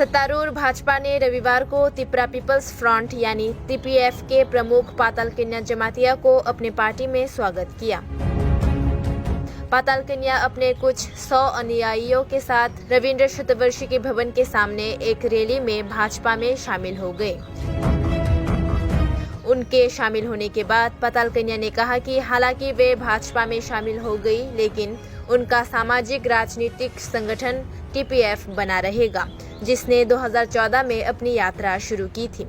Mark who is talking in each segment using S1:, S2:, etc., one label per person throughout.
S1: सत्तारूढ़ भाजपा ने रविवार को त्रिपुरा पीपल्स फ्रंट यानी टीपीएफ के प्रमुख पाताल कन्या जमातिया को अपने पार्टी में स्वागत किया। पाताल कन्या अपने कुछ 100 अनुयायियों के साथ रविंद्र शतवर्षी के भवन के सामने एक रैली में भाजपा में शामिल हो गए। उनके शामिल होने के बाद पाताल कन्या ने कहा कि हालांकि वे भाजपा में शामिल हो गई, लेकिन उनका सामाजिक राजनीतिक संगठन टीपीएफ बना रहेगा, जिसने 2014 में अपनी यात्रा शुरू की थी।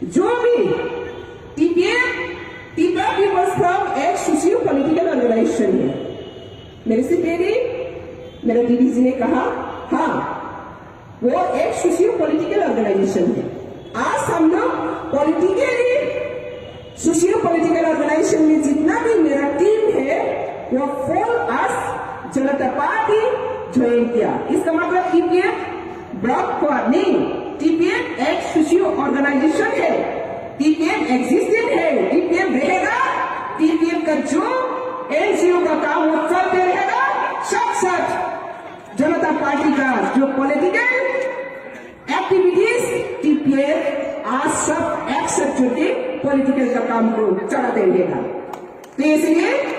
S2: जो भी टीपीएफ त्रिपुरा पीपल्स फ्रंट एक सोशियो पॉलिटिकल ऑर्गेनाइजेशन है। मेरे से पहले मेरे दीदी जी ने कहा, हाँ वो एक सोशियो पॉलिटिकल ऑर्गेनाइजेशन है। आज हम लोग पॉलिटिकली सोशियो पॉलिटिकल ऑर्गेनाइजेशन में जितना भी मेरा टीम है वो for us Janata party join किया। इसका मतलब टीपीएफ ब्लॉक फॉर नहीं, टीपीएफ एक सोशियो ऑर्गेनाइजेशन है, टीपीएफ एग्जिस्टेंट है, टीपीएफ रहेगा। टीपीएफ का जो एनजीओ का काम वो चलते रहेगा। साथ जनता पार्टी का जो पॉलिटिकल एक्टिविटीज टीपीएफ आज सब एक्सेप्ट होते पॉलिटिकल का काम को चलाते रहेगा। तो इसलिए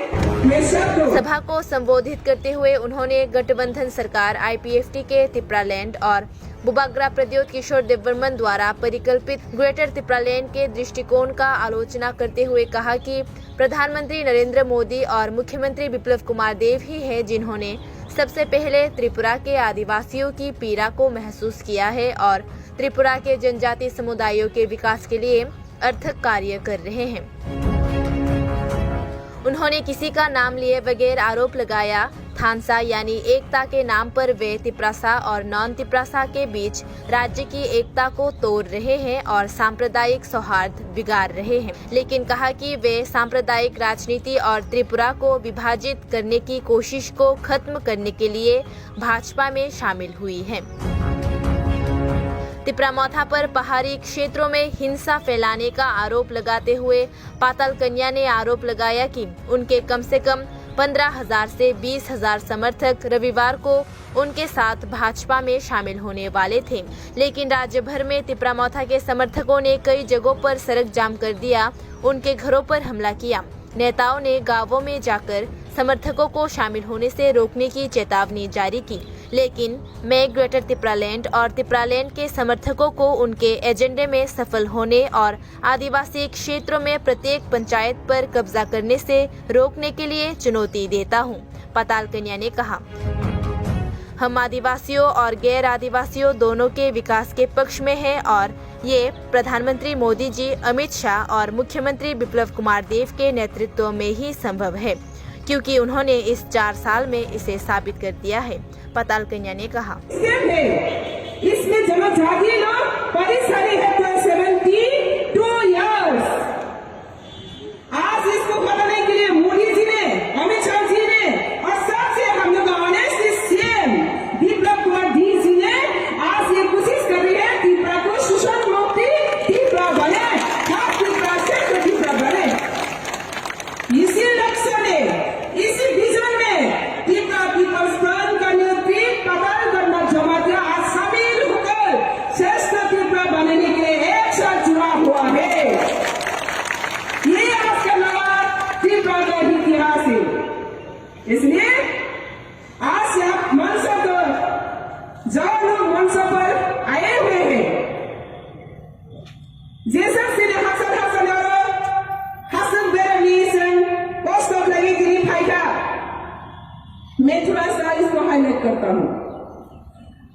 S1: सभा को संबोधित करते हुए उन्होंने गठबंधन सरकार आईपीएफटी के त्रिपुरालैंड और बुबाग्रा प्रद्योत किशोर देववर्मन द्वारा परिकल्पित ग्रेटर त्रिपुरालैंड के दृष्टिकोण का आलोचना करते हुए कहा कि प्रधानमंत्री नरेंद्र मोदी और मुख्यमंत्री बिप्लब कुमार देव ही है जिन्होंने सबसे पहले त्रिपुरा के आदिवासियों की पीड़ा को महसूस किया है और त्रिपुरा के जनजातीय समुदायों के विकास के लिए अर्थक कार्य कर रहे हैं। उन्होंने किसी का नाम लिए बगैर आरोप लगाया थानसा यानी एकता के नाम पर वे तिपरासा और नॉन तिपरासा के बीच राज्य की एकता को तोड़ रहे हैं और सांप्रदायिक सौहार्द बिगाड़ रहे हैं, लेकिन कहा कि वे सांप्रदायिक राजनीति और त्रिपुरा को विभाजित करने की कोशिश को खत्म करने के लिए भाजपा में शामिल हुई है। तिपरामौथा पर पहाड़ी क्षेत्रों में हिंसा फैलाने का आरोप लगाते हुए पाताल कन्या ने आरोप लगाया कि उनके कम से कम 15,000 से 20,000 समर्थक रविवार को उनके साथ भाजपा में शामिल होने वाले थे, लेकिन राज्य भर में तिपरामौथा के समर्थकों ने कई जगहों पर सड़क जाम कर दिया, उनके घरों पर हमला किया। नेताओं ने गांवों में जाकर समर्थकों को शामिल होने से रोकने की चेतावनी जारी की, लेकिन मैं ग्रेटर त्रिपुरालैंड और त्रिपुरालैंड के समर्थकों को उनके एजेंडे में सफल होने और आदिवासी क्षेत्रों में प्रत्येक पंचायत पर कब्जा करने से रोकने के लिए चुनौती देता हूं। पाताल कन्या ने कहा, हम आदिवासियों और गैर आदिवासियों दोनों के विकास के पक्ष में हैं और ये प्रधानमंत्री मोदी जी, अमित शाह और मुख्यमंत्री बिप्लब कुमार देव के नेतृत्व में ही संभव है, क्योंकि उन्होंने इस 4 साल में इसे साबित कर दिया है। पाताल कन्या ने कहा,
S2: इसमें जनजातीय लोग परिसरी है 72 इयर्स। आज इसको बताने के लिए मोदी जी ने, अमित शाह जी ने और सबसे हम लोग ऑनेस्टली सीएम बिप्लब कुमार देव जी ने आज ये कोशिश कर रही है त्रिपुरा को शोषण मुक्ति त्रिपुरा बने, त्रिपुरा से त्रिपुरा बने। इसी लक्ष्य में, इसी विजन में त्रिपुरा पीपल्स फ्रंट का नेतृत्व पाताल कन्या जमातिया आज शामिल होकर श्रेष्ठ त्रिपुरा बनने के लिए एक साथ जुड़ा हुआ है। ये आज का नवा त्रिपुरा का इतिहास है। इसलिए आज से आप मंच पर, जो लोग मंच पर आए हुए हैं, जैसा से हसन और हसन बेरमीसन पोस्ट ऑफ लगी तेरी फायदा, मैं थोड़ा सा इसको हाईलाइट करता हूँ।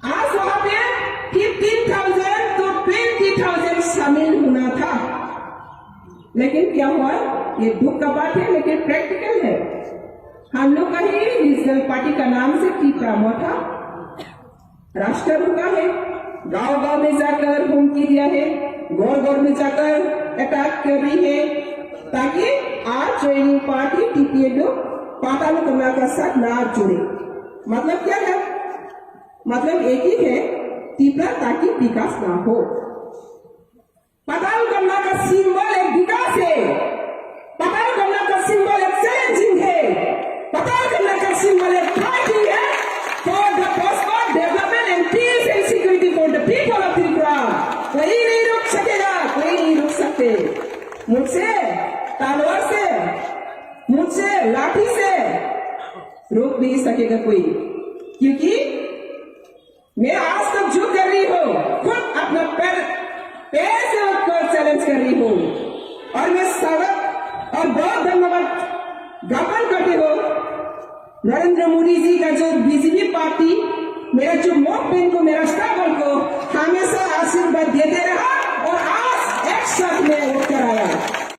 S2: आज वहां पे 15,000 तो 20,000 शामिल होना था, लेकिन क्या हुआ, ये दुख का बात है लेकिन प्रैक्टिकल है। हम लोग का ही रीजनल पार्टी का नाम से त्रिपुरामौथा राष्ट्र रुका है, गांव-गांव में जाकर हुमकी दिया है, गौर-गौर में जाकर अटैक कर रही है, ताकि आज ट्रेनिंग पार्टी टीपीए लोग पाताल कन्या का साथ ना जुड़े। मतलब क्या है, मतलब एक ही है, त्रिपुरा ताकि विकास ना हो। पाताल कन्या का सिंबल एक विकास है, पाताल कन्या का सिंबल एक चैलेंजिंग है, पाताल कन्या का सिंबल एक पार्टी है for the development and peace and security for the रुक सकेगा, कोई नहीं रुक सकते। मुझसे तलवार से, मुझसे लाठी से रोक नहीं सकेगा कोई, क्योंकि मैं आज तक जो कर रही हूँ खुद अपना पैर से उठकर चैलेंज कर रही हूँ। और मैं स्वागत और बहुत धन्यवाद ज्ञापन करती हूँ नरेंद्र मोदी जी का, जो बीजेपी पार्टी मेरा जो वोट बैंक को, मेरा स्ट्रगल को हमेशा आशीर्वाद देते रहा और आज एक साथ में वोट कराया।